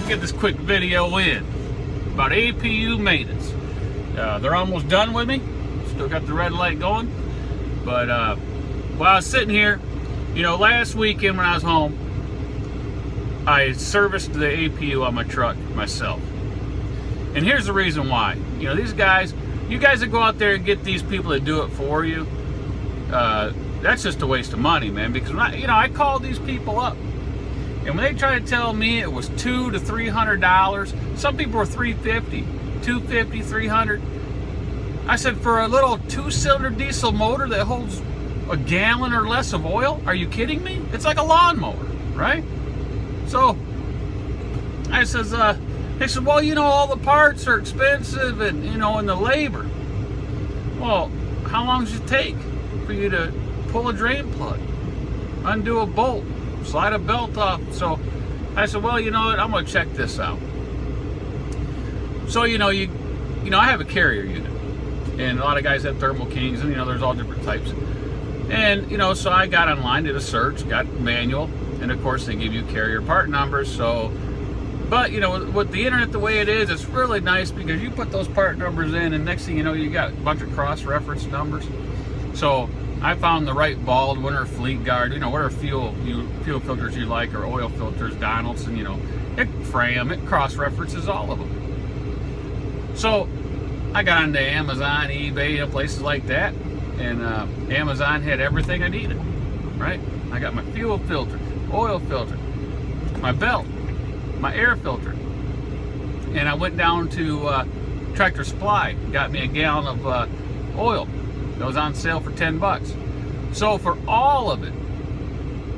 get this quick video in about APU maintenance. They're almost done with me. Still got the red light going. But while I was sitting here, you know, last weekend when I was home, I serviced the APU on my truck myself. And here's the reason why. You know, these guys, you guys that go out there and get these people that do it for you, that's just a waste of money, man. Because when I called these people up, and when they tried to tell me it was $200 to $300, some people were $350, $250, $300. I said, for a little 2-cylinder diesel motor that holds a gallon or less of oil, are you kidding me? It's like a lawnmower, right? So I says, they said, well, you know, all the parts are expensive, and you know, and the labor. Well, how long does it take for you to pull a drain plug, undo a bolt, slide a belt off? So I said, well, you know what, I'm gonna check this out. So you know, I have a carrier unit, and a lot of guys have Thermal Kings, and you know, there's all different types. And you know, so I got online, did a search, got manual, and of course they give you carrier part numbers. So, but you know, with the internet the way it is, it's really nice because you put those part numbers in, and next thing you know, you got a bunch of cross-reference numbers. So I found the right Baldwin or Fleet Guard, you know, whatever fuel filters you like, or oil filters, Donaldson, you know, it cross-references all of them. So I got onto Amazon, eBay, you know, places like that, and Amazon had everything I needed, right? I got my fuel filter, oil filter, my belt, my air filter, and I went down to Tractor Supply, got me a gallon of oil that was on sale for $10. So for all of it,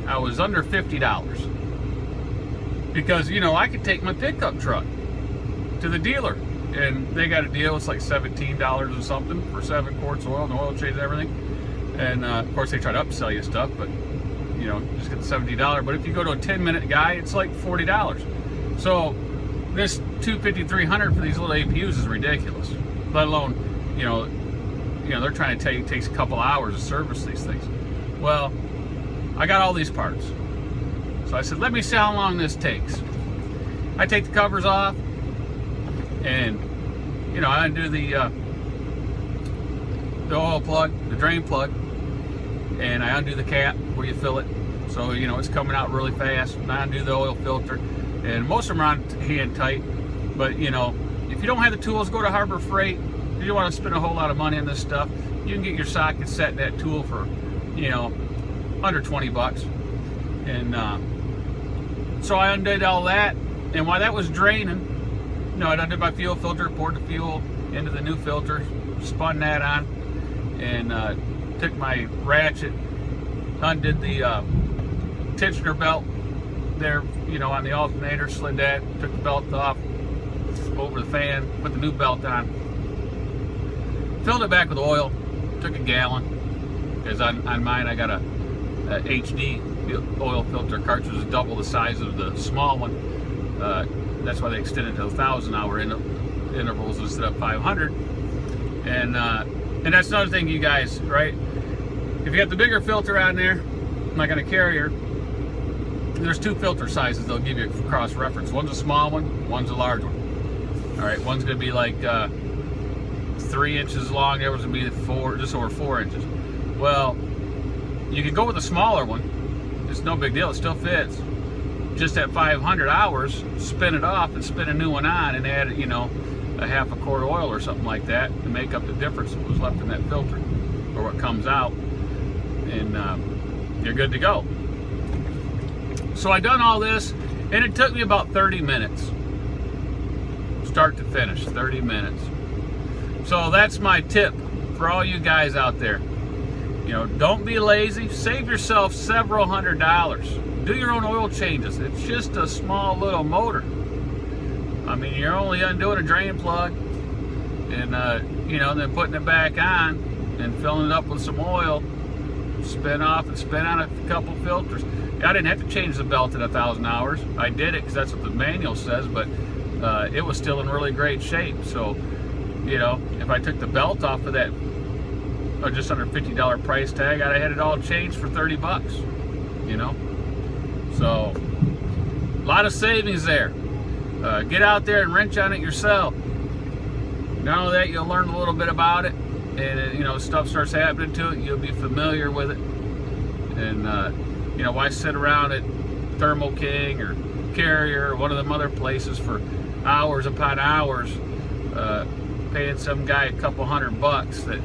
I was under $50, because you know, I could take my pickup truck to the dealer, and they got a deal. It's like $17 or something for 7 quarts of oil, and the oil change and everything. And of course they try to upsell you stuff, but you know, just get the $70. But if you go to a 10-minute guy, it's like $40. So this $250, $300 for these little APUs is ridiculous. Let alone, you know, they're trying to tell you it takes a couple hours to service these things. Well, I got all these parts, so I said, let me see how long this takes. I take the covers off, and you know, I undo the oil plug, the drain plug, and I undo the cap where you fill it, so you know it's coming out really fast. And I undo the oil filter, and most of them are on hand tight. But you know, if you don't have the tools, go to Harbor Freight. If you don't want to spend a whole lot of money on this stuff, you can get your socket set in that tool for, you know, under $20. And so I undid all that, and while that was draining, you know, I undid my fuel filter, poured the fuel into the new filter, spun that on, and took my ratchet, undid the tensioner belt there, you know, on the alternator, slid that, took the belt off, over the fan, put the new belt on, filled it back with oil, took a gallon, because on mine I got a HD oil filter cartridge, is double the size of the small one. That's why they extended to 1,000-hour intervals instead of 500. And that's another thing, you guys, right? If you got the bigger filter on there, like on a carrier, there's 2 filter sizes they'll give you for cross-reference. One's a small one, one's a large one. All right, one's gonna be like 3 inches long, the other one's gonna be just over 4 inches. Well, you can go with a smaller one. It's no big deal, it still fits. Just at 500 hours, spin it off and spin a new one on, and add, you know, a half a quart of oil or something like that to make up the difference that was left in that filter, or what comes out, and you're good to go. So I done all this, and it took me about 30 minutes, start to finish, 30 minutes. So that's my tip for all you guys out there. You know, don't be lazy. Save yourself several $100s. Do your own oil changes. It's just a small little motor. I mean, you're only undoing a drain plug, and you know, then putting it back on and filling it up with some oil. Spin off and spin on a couple filters. I didn't have to change the belt at 1,000 hours. I did it because that's what the manual says, but it was still in really great shape. So, you know, if I took the belt off of that just under $50 price tag, I'd have had it all changed for $30, you know. So a lot of savings there. Get out there and wrench on it yourself. Not only that, you'll learn a little bit about it, and you know, stuff starts happening to it, you'll be familiar with it. And you know, why sit around at Thermo King or Carrier or one of them other places for hours upon hours, paying some guy a couple $100 that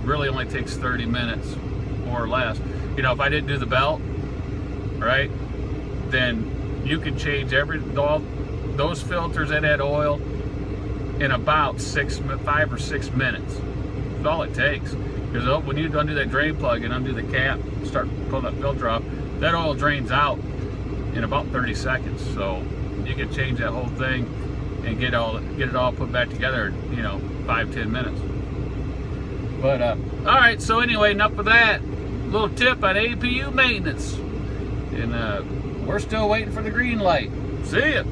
really only takes 30 minutes, more or less. You know, if I didn't do the belt, right, then you could change all those filters that had oil in about 5 or 6 minutes. That's all it takes. Because when you undo that drain plug and undo the cap, start pulling that filter off, that oil drains out in about 30 seconds. So you can change that whole thing and get it all put back together in, you know, 5-10 minutes. But all right, so anyway, enough of that. Little tip on APU maintenance, and we're still waiting for the green light. See ya.